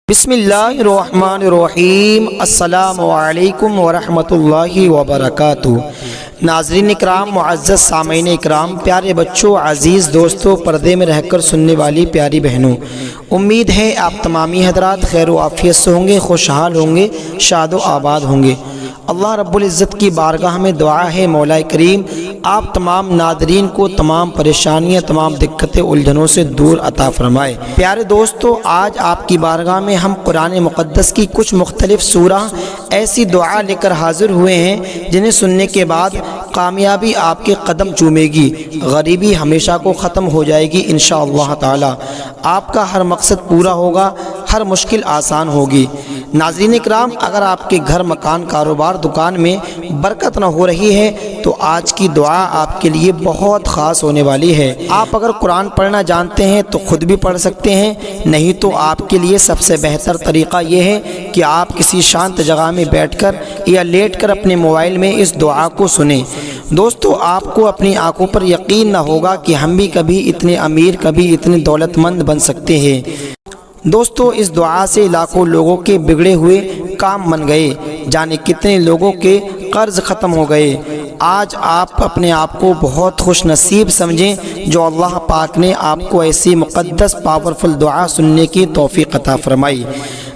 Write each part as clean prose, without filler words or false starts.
بسم اللہ الرحمن الرحیم۔ السلام علیکم ورحمۃ اللہ وبرکاتہ۔ ناظرین اکرام، معزز سامعین اکرام، پیارے بچوں، عزیز دوستوں، پردے میں رہ کر سننے والی پیاری بہنوں، امید ہے آپ تمامی حضرات خیر و عافیت سے ہوں گے، خوشحال ہوں گے، شاد و آباد ہوں گے۔ اللہ رب العزت کی بارگاہ میں دعا ہے مولا کریم آپ تمام ناظرین کو تمام پریشانیاں، تمام دقتیں، الجھنوں سے دور عطا فرمائے۔ پیارے دوستو، آج آپ کی بارگاہ میں ہم قرآن مقدس کی کچھ مختلف سورہ ایسی دعا لے کر حاضر ہوئے ہیں جنہیں سننے کے بعد کامیابی آپ کے قدم چومے گی، غریبی ہمیشہ کو ختم ہو جائے گی انشاءاللہ تعالی، آپ کا ہر مقصد پورا ہوگا، ہر مشکل آسان ہوگی۔ ناظرین اکرام، اگر آپ کے گھر، مکان، کاروبار، دکان میں برکت نہ ہو رہی ہے تو آج کی دعا آپ کے لیے بہت خاص ہونے والی ہے۔ آپ اگر قرآن پڑھنا جانتے ہیں تو خود بھی پڑھ سکتے ہیں، نہیں تو آپ کے لیے سب سے بہتر طریقہ یہ ہے کہ آپ کسی شانت جگہ میں بیٹھ کر یا لیٹ کر اپنے موبائل میں اس دعا کو سنیں۔ دوستو، آپ کو اپنی آنکھوں پر یقین نہ ہوگا کہ ہم بھی کبھی اتنے امیر، کبھی اتنے دولت مند بن سکتے ہیں۔ دوستو، اس دعا سے لاکھوں لوگوں کے بگڑے ہوئے کام بن گئے، جانے کتنے لوگوں کے قرض ختم ہو گئے۔ آج آپ اپنے آپ کو بہت خوش نصیب سمجھیں جو اللہ پاک نے آپ کو ایسی مقدس پاورفل دعا سننے کی توفیق عطا فرمائی۔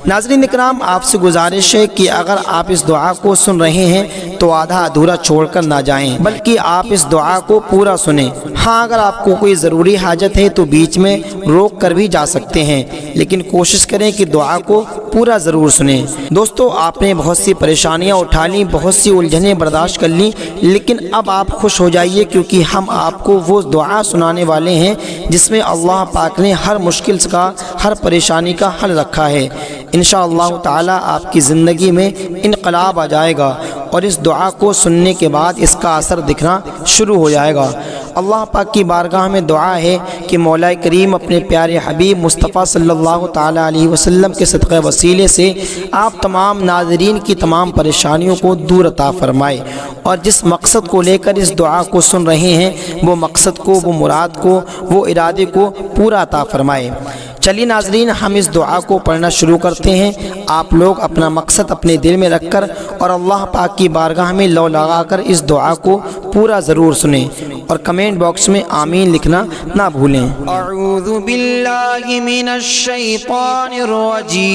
ناظرین اکرام، آپ سے گزارش ہے کہ اگر آپ اس دعا کو سن رہے ہیں تو آدھا ادھورا چھوڑ کر نہ جائیں، بلکہ آپ اس دعا کو پورا سنیں۔ ہاں، اگر آپ کو کوئی ضروری حاجت ہے تو بیچ میں روک کر بھی جا سکتے ہیں، لیکن کوشش کریں کہ دعا کو پورا ضرور سنیں۔ دوستو، آپ نے بہت سی پریشانیاں اٹھا لیں، بہت سی الجھنیں برداشت کر لیں، لیکن اب آپ خوش ہو جائیے کیونکہ ہم آپ کو وہ دعا سنانے والے ہیں جس میں اللہ پاک نے ہر مشکل کا، ہر پریشانی کا حل رکھا ہے۔ انشاءاللہ تعالی آپ کی زندگی میں انقلاب آ جائے گا اور اس دعا کو سننے کے بعد اس کا اثر دکھنا شروع ہو جائے گا۔ اللہ پاک کی بارگاہ میں دعا ہے کہ مولا کریم اپنے پیارے حبیب مصطفیٰ صلی اللہ تعالی علیہ وسلم کے صدقہ وسیلے سے آپ تمام ناظرین کی تمام پریشانیوں کو دور عطا فرمائے، اور جس مقصد کو لے کر اس دعا کو سن رہے ہیں وہ مقصد کو، وہ مراد کو، وہ ارادے کو پورا عطا فرمائے۔ چلیے ناظرین، ہم اس دعا کو پڑھنا شروع کرتے ہیں۔ آپ لوگ اپنا مقصد اپنے دل میں رکھ کر اور اللہ پاک کی بارگاہ میں لو لگا کر اس دعا کو پورا ضرور سنیں، اور کمنٹ باکس میں آمین لکھنا نہ بھولیں۔ اعوذ باللہ من الشیطان الرجیم،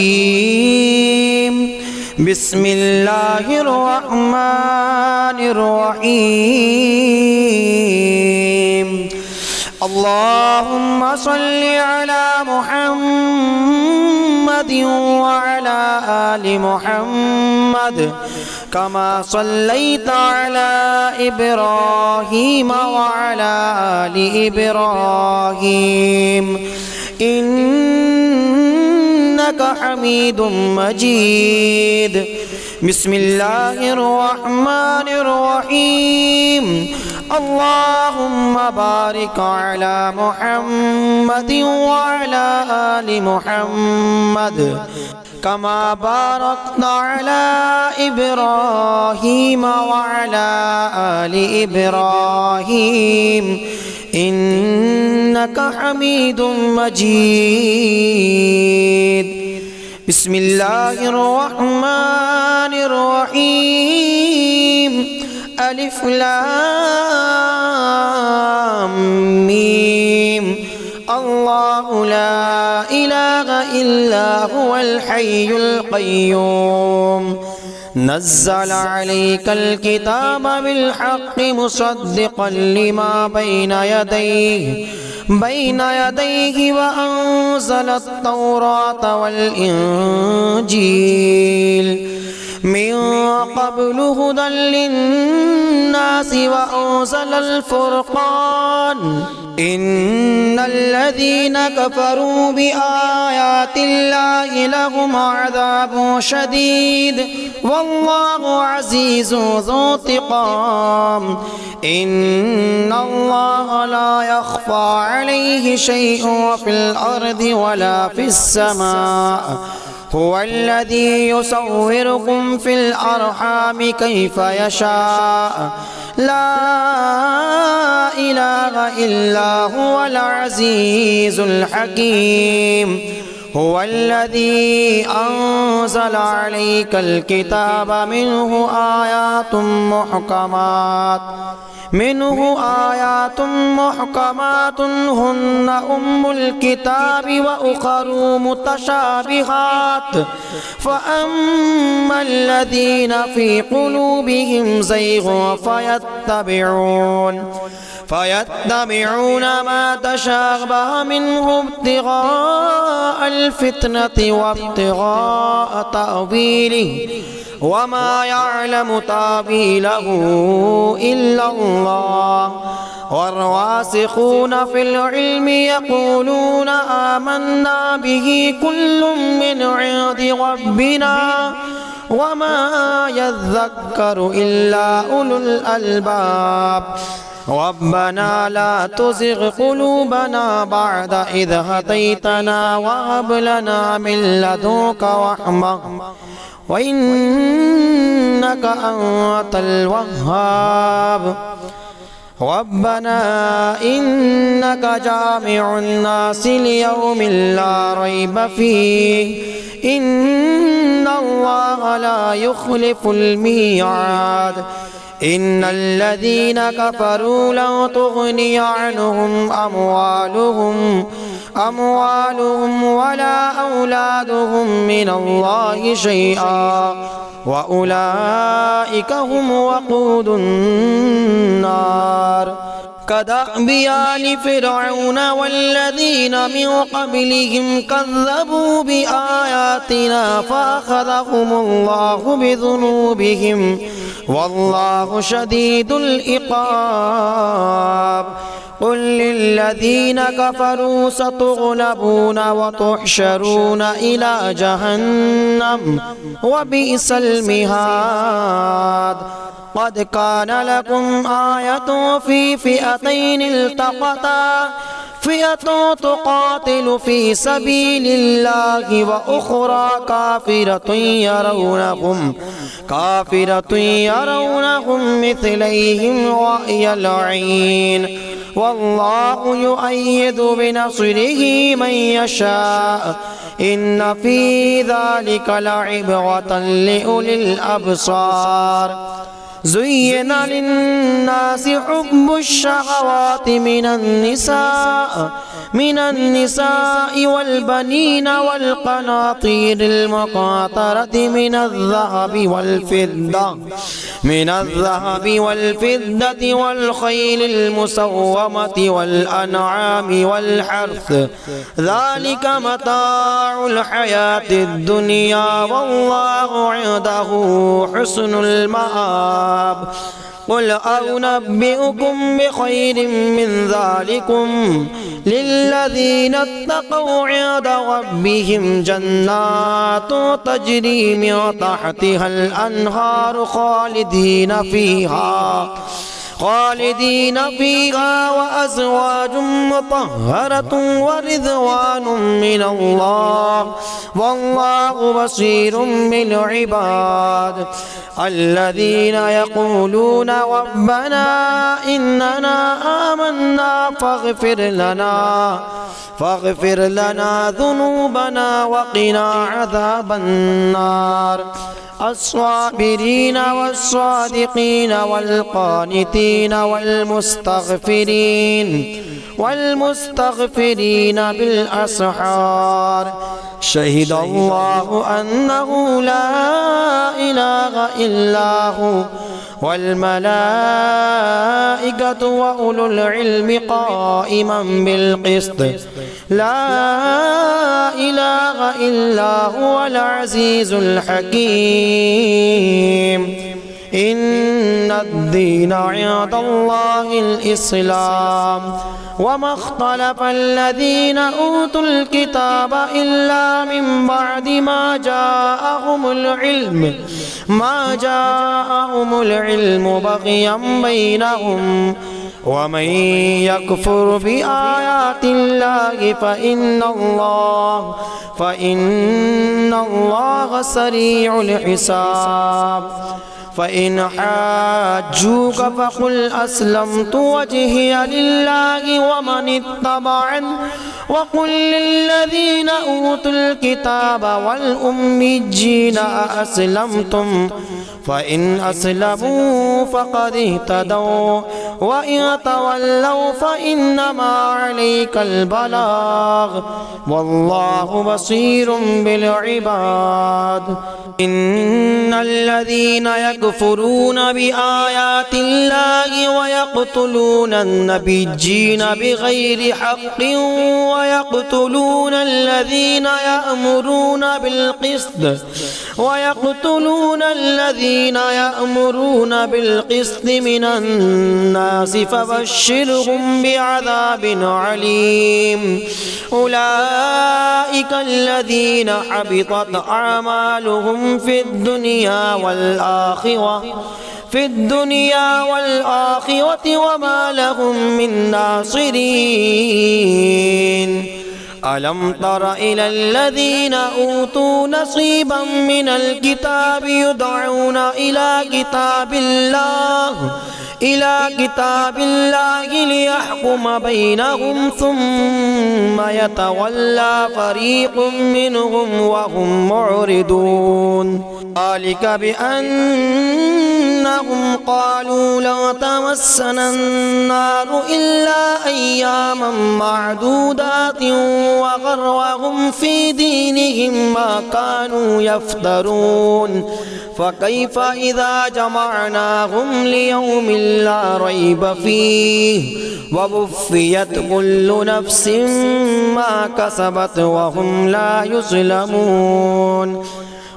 بسم اللہ الرحمن الرحیم۔ اللهم صل على محمد وعلى آل محمد كما صليت على إبراهيم وعلى آل إبراهيم إنك حميد مجيد۔ بسم الله الرحمن الرحيم۔ اللهم بارك على محمد وعلى آل محمد كما باركت على إبراهيم وعلى آل إبراهيم إنك حميد مجيد۔ بسم الله الرحمن الرحيم۔ الف لام میم۔ اللہ لا الہ الا هو الحی القیوم۔ نزل عليك الكتاب بالحق مصدقا لما بين يديه وأنزل التوراة والإنجيل من قبل هدى للناس وأنزل الفرقان إن الذين كفروا بآيات الله لهم عذاب شديد والله عزيز ذو انتقام إن الله لا يخفى عليه شيء في الأرض ولا في السماء هو الذي يصوركم في الأرحام كيف يشاء لا إله إلا هو العزيز الحكيم هو الذي أنزل عليك الكتاب منه آيات محكمات هن أم الكتاب وأخر متشابهات فأما الذين في قلوبهم زيغ فيتبعون ما تشابه منه ابتغاء الفتنة وابتغاء تأويله وما يعلم تأويله إلا الله والراسخون في العلم يقولون آمنا به كل من عند ربنا وما يذكر إلا أولو الألباب ربنا لا تزغ قلوبنا بعد إذ هديتنا وهب لنا من لدنك رحمة وإنك أنت الوهاب ربنا إنك جامع الناس ليوم لا ريب فيه إن الله لا يخلف الميعاد إن الذين كفروا لن تغني عنهم أموالهم ولا أولادهم من الله شيئا وأولئك هم وقود النار كدأب آل فرعون والذين من قبلهم كذبوا بآياتنا فأخذهم الله بذنوبهم والله شديد العقاب قل للذين كفروا ستغلبون وتحشرون إلى جهنم وبئس المهاد قد كان لكم آية في فئتين التقتا فئة تقاتل في سبيل الله وأخرى كافرة يرونهم مثليهم رأي العين والله يؤيد بنصره من يشاء إن في ذلك لعبرة لأولي الأبصار زين للناس حب الشهوات من النساء والبنين والقناطير المقنطرة من الذهب والفضة والخيل المسومة والأنعام والحرث ذلك متاع الحياة الدنيا والله عنده حسن المآب قل أنبئكم بخير من ذلكم للذين اتقوا عند ربهم جنات تجري من تحتها الأنهار خالدين فيها وأزواج مطهرة ورضوان من الله والله بصير بالعباد الذين يقولون ربنا إننا آمنا فاغفر لنا ذنوبنا وقنا عذاب النار الصابرين والصادقين والقانتين والمستغفرين بالأسحار شهد الله أنه لا إله إلا هو والملائكة وأولو العلم قائما بالقسط لا إله إلا هو العزيز الحكيم إن الدين عند الله الإسلام وما اختلف الذين أوتوا الكتاب إلا من بعد ما جاءهم العلم بغيا بينهم ومن يكفر بآيات الله فإن الله سريع الحساب فإن حاجوك فقل أسلمت وجهي لله ومن اتبعني وقل للذين أوتوا الكتاب والأميين أأسلمتم فإن أسلموا فقد اهتدوا وإن تولوا فإنما عليك البلاغ والله بصير بالعباد إن الذين يكفرون بآيات الله ويقتلون النبيين بغير حق ويقتلون الذين يأمرون بالقسط من الناس فبشرهم بعذاب عليم أولئك الذين حبطت أعمالهم في الدنيا والآخرة وما لهم من ناصرين ألم تر إلى الذين أوتوا نصيبا من الكتاب يدعون إلى كتاب الله ليحكم بينهم ثم يتولى فريق منهم وهم معرضون ذلك بأنهم قالوا لا تمسنا النار إلا أياما معدودات وغرهم في دينهم ما كانوا يفترون فكيف إذا جمعناهم ليوم لا ريب فيه ووفيت كل نفس ما كسبت وهم لا يظلمون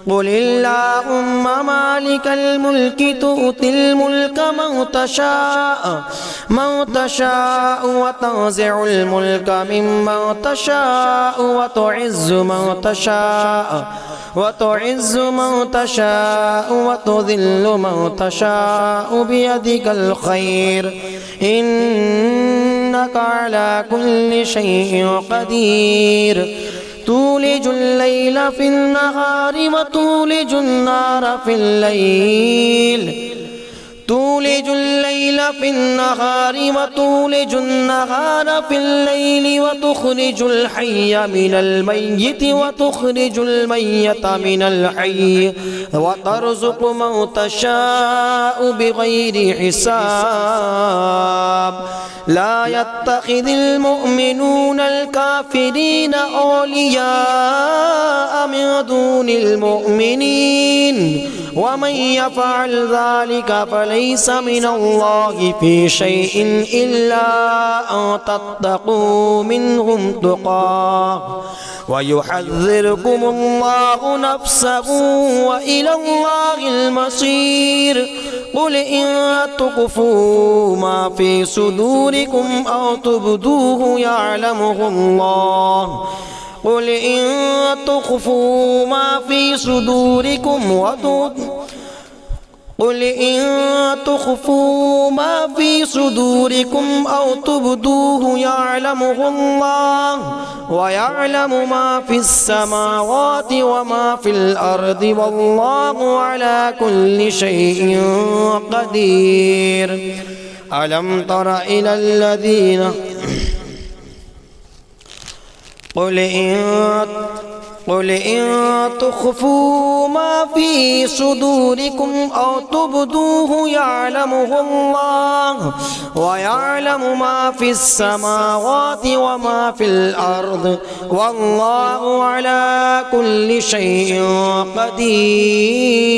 قل اللهم مالك الملك تؤتي الملك من تشاء وتنزع الملك ممن تشاء وتعز من تشاء وتذل من تشاء بيدك الخير إنك على كل شيء قدير تولج الليل في النهار وتولج النهار في الليل وتخرج الحي من الميت وتخرج الميت من الحي وترزق من تشاء بغير حساب لا يتخذ المؤمنون الكافرين أولياء من دون المؤمنين ومن يفعل ذلك فليس من الله في شيء إلا أن تتقوا منهم تقاه ويحذركم الله نفسه وإلى الله المصير قل إن تخفوا ما في صدوركم أو تبدوه يعلمه الله قل إن تخفوا ما في صدوركم أو تبدوه يعلمه الله ويعلم ما في السماوات وما في الأرض والله على كل شيء قدير ألم تر إلى الذين قل إن تخفوا ما في صدوركم أو تبدوه يعلمه الله ويعلم ما في السماوات وما في الأرض والله على كل شيء قدير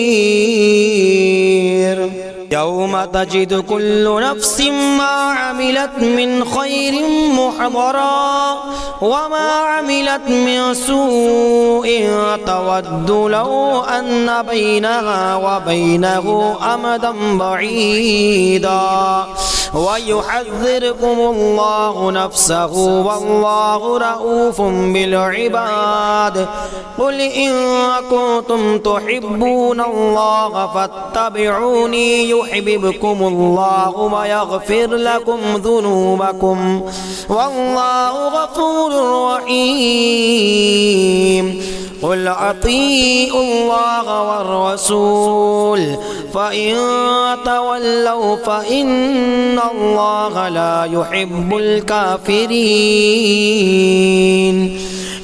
يوم تجد كل نفس ما عملت من خير محضرا وما عملت من سوء تود لو أن بينها وبينه أمدا بعيدا ويحذركم الله نفسه والله رؤوف بالعباد قل إن كنتم تحبون الله فاتبعوني يحببكم الله ويغفر لكم ذنوبكم والله غفور رحيم قل أطيعوا الله والرسول فإن تولوا فإن الله لا يحب الكافرين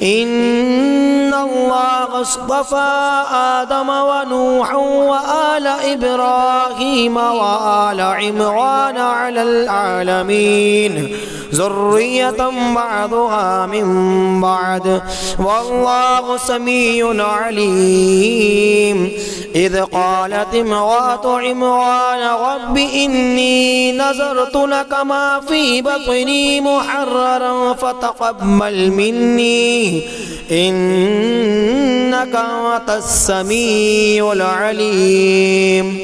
إن الله اصطفى آدم ونوحا وآل إبراهيم وآل عمران على العالمين ذرية بعضها من بعد والله سميع عليم إذ قالت امرأة عمران رب إني نذرت لك ما في بطني محررا فتقبل مني إنك أنت السميع العليم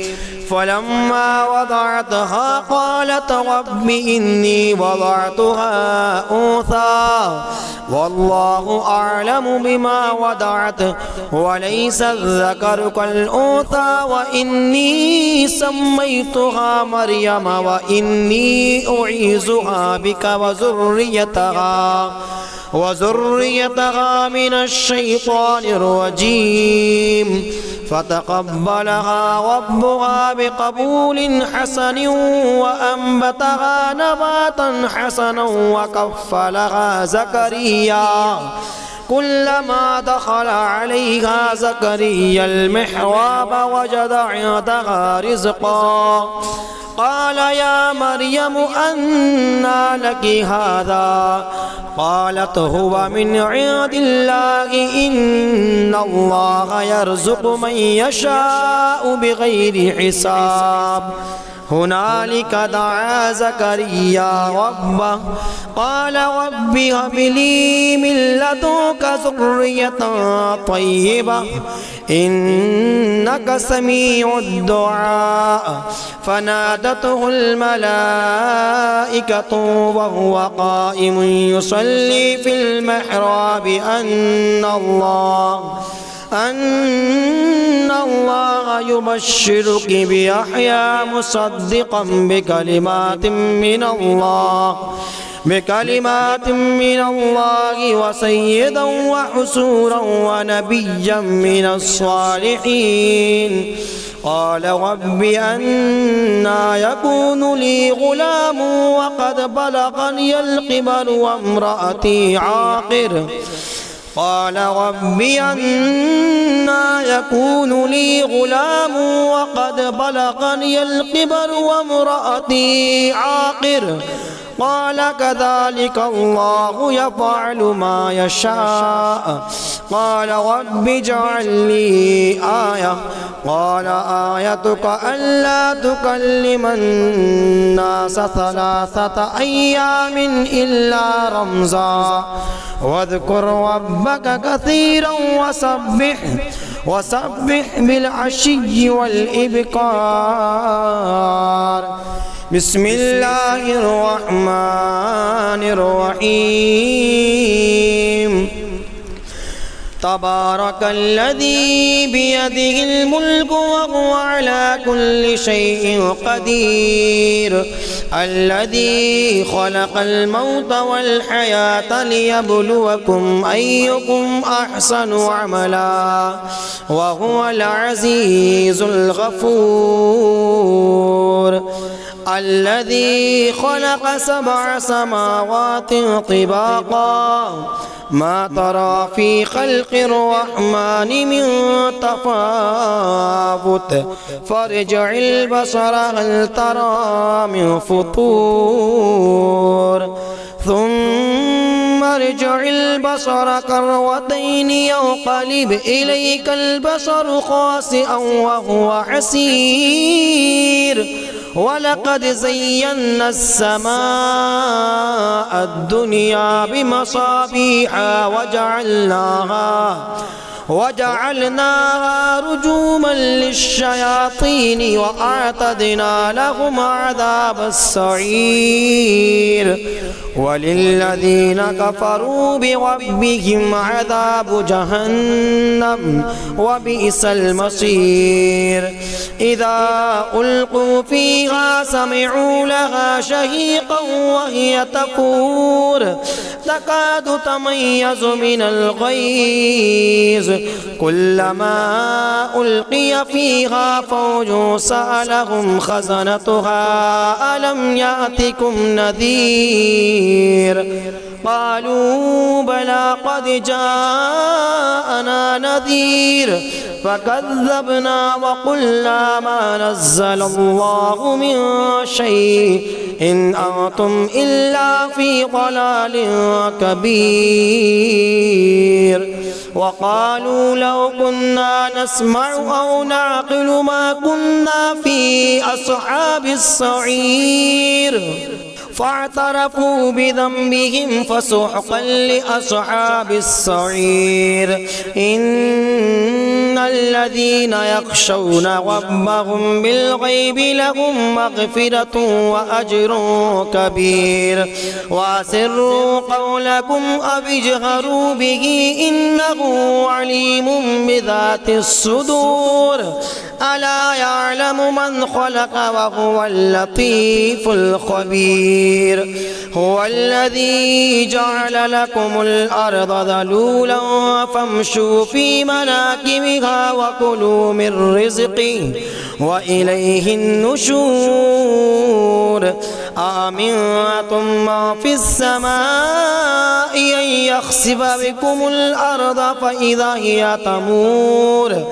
فلما وضعتها قالت رب إني وضعتها أنثى والله أعلم بما وضعت وليس الذكر كالأنثى وإني سميتها مريم وإني أعيذها بك وذريتها من الشيطان الرجيم فتقبلها ربها بقبول حسن وأنبتها نباتا حسنا وكفلها زكريا كلما دخل عليها زكريا المحراب وجد عندها رزقا قال يا مريم أنى لك هذا قالت هو من عند الله إن الله يرزق من يشاء بغير حساب هنالك دعا زكريا ربه قال رب هب لي من لدنك ذرية طيبة إنك سميع الدعاء فنادته الملائكة وهو قائم يصلي في المحراب أن الله يبشرك بيحيى مصدقا بكلمات من الله وسيدا وحسورا ونبيا من الصالحين قال رب أنى يكون لي غلام وقد بلغني الكبر وامرأتي عاقر قال رب أنى يكون لي غلام وقد بلغني الكبر وامرأتي عاقر قال كذلك الله يفعل ما يشاء قال رب اجعل لي آية قال آيتك ألا تكلم الناس 3 أيام إلا رمزا واذكر ربك كثيرا وسبح بالعشي والإبكار بسم الله الرحمن الرحيم تبارك الذي بيده الملك وهو على كل شيء قدير الذي خلق الموت والحياة ليبلوكم أيكم أحسن عملا وهو العزيز الغفور الذي خلق 7 سماوات طباقا ما ترى في خلق الرحمن من تفاوت فارجع البصر هل ترى من فطور ثم ارجع البصر كرتين ينقلب إليك البصر خاسئا وهو حسير ولقد زينا السماء الدنيا بمصابيح وجعلناها رجوما للشياطين وأعتدنا لهم عذاب السعير وللذين كفروا بربهم عذاب جهنم وبئس المصير إذا ألقوا فيها سمعوا لها شهيقا وهي تفور تكاد تميز من الغيظ كلما ألقي فيها فوج سألهم خزنتها ألم يأتكم نذير قالوا بلى قد جاءنا نذير فكذبنا وقلنا ما نزل الله من شيء إن أنتم إلا في ضلال كبير وقالوا لو كنا نسمع أو نعقل ما كنا في أصحاب السعير فاعترفوا بذنبهم فسحقا لأصحاب السعير إن الذين يخشون ربهم بالغيب لهم مغفرة وأجر كبير وأسروا قولكم أو اجهروا به إنه عليم بذات الصدور ألا يعلم من خلق وهو اللطيف الخبير هو الذي جعل لكم الأرض ذلولا فامشوا في مناكبها وكلوا من رزقه وإليه النشور أأمنتم ما في السماء أن يخسف بكم الأرض فإذا هي تمور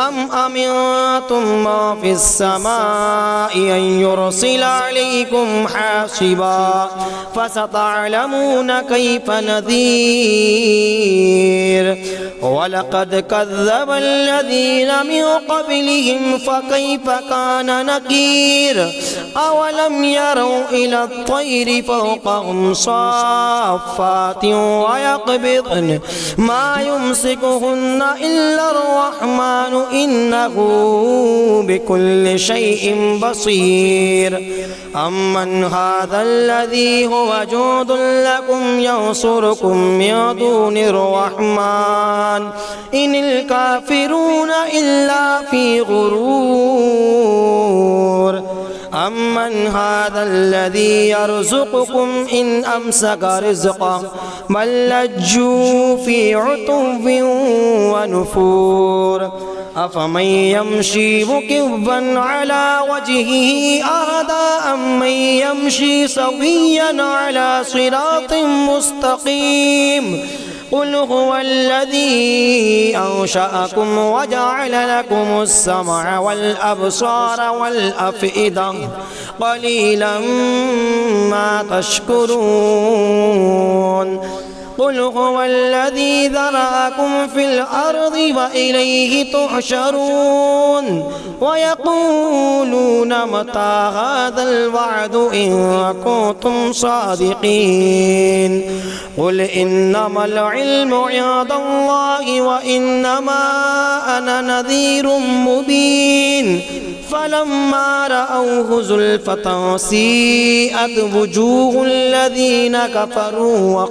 أم أمنتم ما في السماء أن يرسل عليكم حاصبا فستعلمون كيف نذير ولقد كذب الذين من قبلهم فكيف كان نكير أولم يروا إلى الطير فوقهم صافات ويقبضن ما يمسكهن إلا الرحمن إنه بكل شيء بصير أمن هذا الذي هو جود لكم ينصركم من دون الرحمن إن الكافرون إلا في غرور أمن هذا الذي يرزقكم إن أمسك رزقه بل لجوا في عتو ونفور أفمن يمشي مكبا على وجهه أهدى أمن يمشي سويا على صراط مستقيم قل هو الذي أنشأكم وجعل لكم السمع والأبصار والأفئدة قليلا ما تشكرون قل هو الذي ذرأكم في الأرض وإليه تحشرون ويقولون متى هذا الوعد إن كنتم صادقين قل إنما العلم عند الله وإنما أنا نذير مبين فلما رأوه زلفة سيئت وجوه الذين كفروا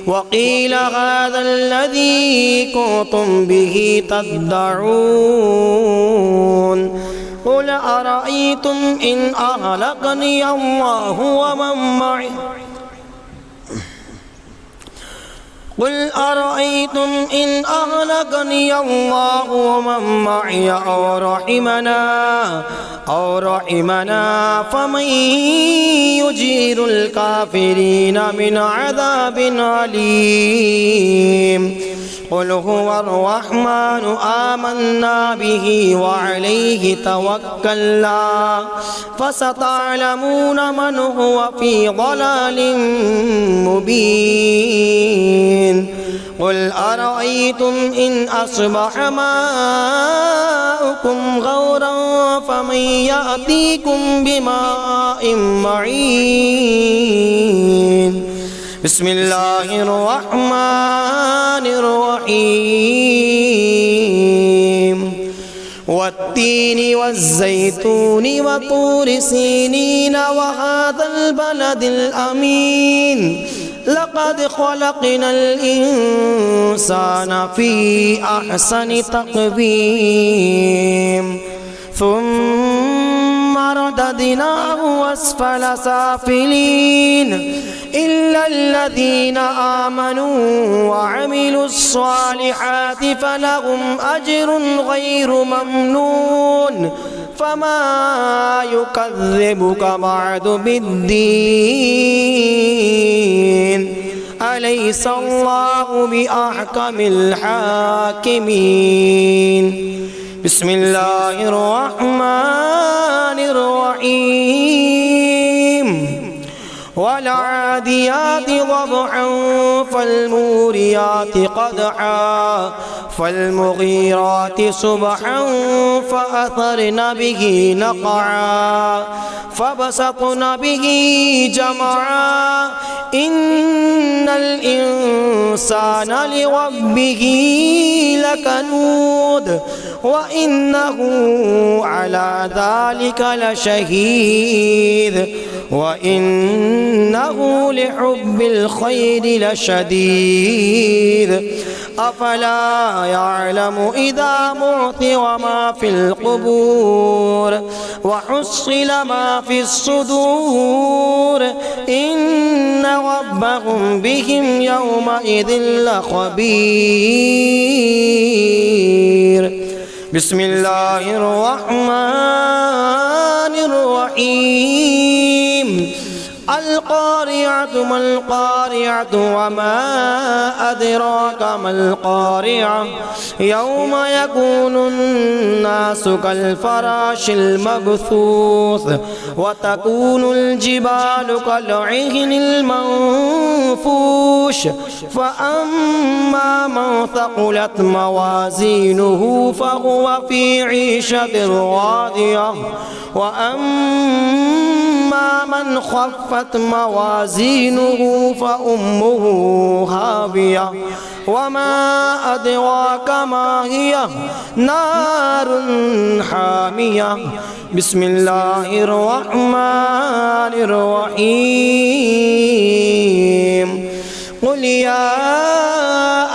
وقيل هذا الذي كنتم به تدعون قل أرأيتم إن أهلكني الله ومن معي قل أرأيتم إن أهلكني الله ومن معي أو رحمنا فمن يجير الكافرين من عذاب أليم قل هو الرحمن آمنا به وعليه توكلنا فستعلمون من هو في ضلال مبين قل أرأيتم إن أصبح ماؤكم غورا فمن يأتيكم بماء معين بسم الله الرحمن الرحيم والتين والزيتون وطور سينين وهذا البلد الأمين لقد خلقنا الإنسان في أحسن تقويم ثم رددناه أسفل سافلين إلا الذين آمنوا وعملوا الصالحات فلهم أجر غير ممنون فما يكذبك بعد بالدين أليس الله بأحكم الحاكمين بسم الله الرحمن الرحيم والعاديات ضبحا فالموريات قدحا فالمغيرات صبحا فأثرن به نقعا فبسطن به جمعا إن الإنسان لربه لكنود وإنه على ذلك لشهيد وإنه لحب الخير لشديد أفلا يعلم إذا بعثر ما في القبور وحصل ما في الصدور إن ربهم بهم يومئذ لخبير بسم الله الرحمن الرحيم القارعة ما القارعة وما أدراك ما القارعة يوم يكون الناس كالفراش المبثوث وتكون الجبال كالعهن المنفوش فأما من ثقلت موازينه فهو في عيشة راضية وأما من خفت موازينه فأمه هاوية وما أدراك ما هي نار حامية بسم الله الرحمن الرحيم قل يا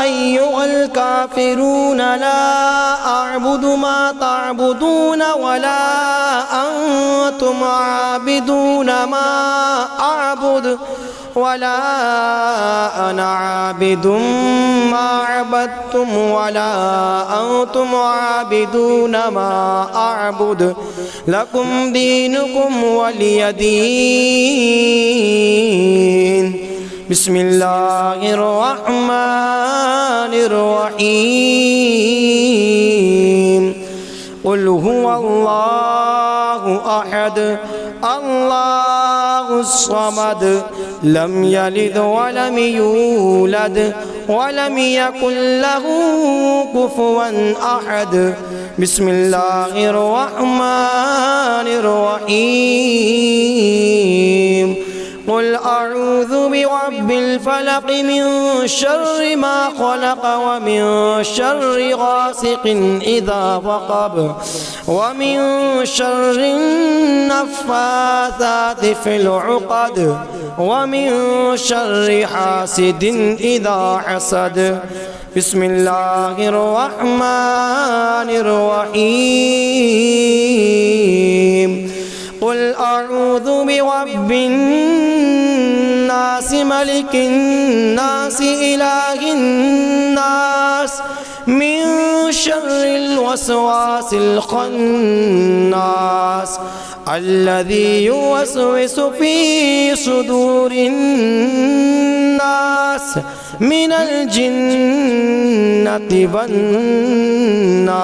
أيها الكافرون لا أعبد ما تعبدون ولا أنتم عابدون ما أعبد ولا أنا عابد ما عبدتم ولا أنتم عابدون ما أعبد لكم دينكم ولي دين بسم الله الرحمن الرحيم قل هو الله أحد الله الصمد لم يلد ولم يولد ولم يكن له كفوا أحد بسم الله الرحمن الرحيم قل أعوذ برب الفلق من شر ما خلق ومن شر غاسق إذا وقب ومن شر النفاثات في العقد ومن شر حاسد إذا حسد بسم الله الرحمن الرحيم قل أعوذ برب الناس ملك الناس إله الناس من شر الوسواس الخناس الذي يوسوس في صدور الناس من الجنة والناس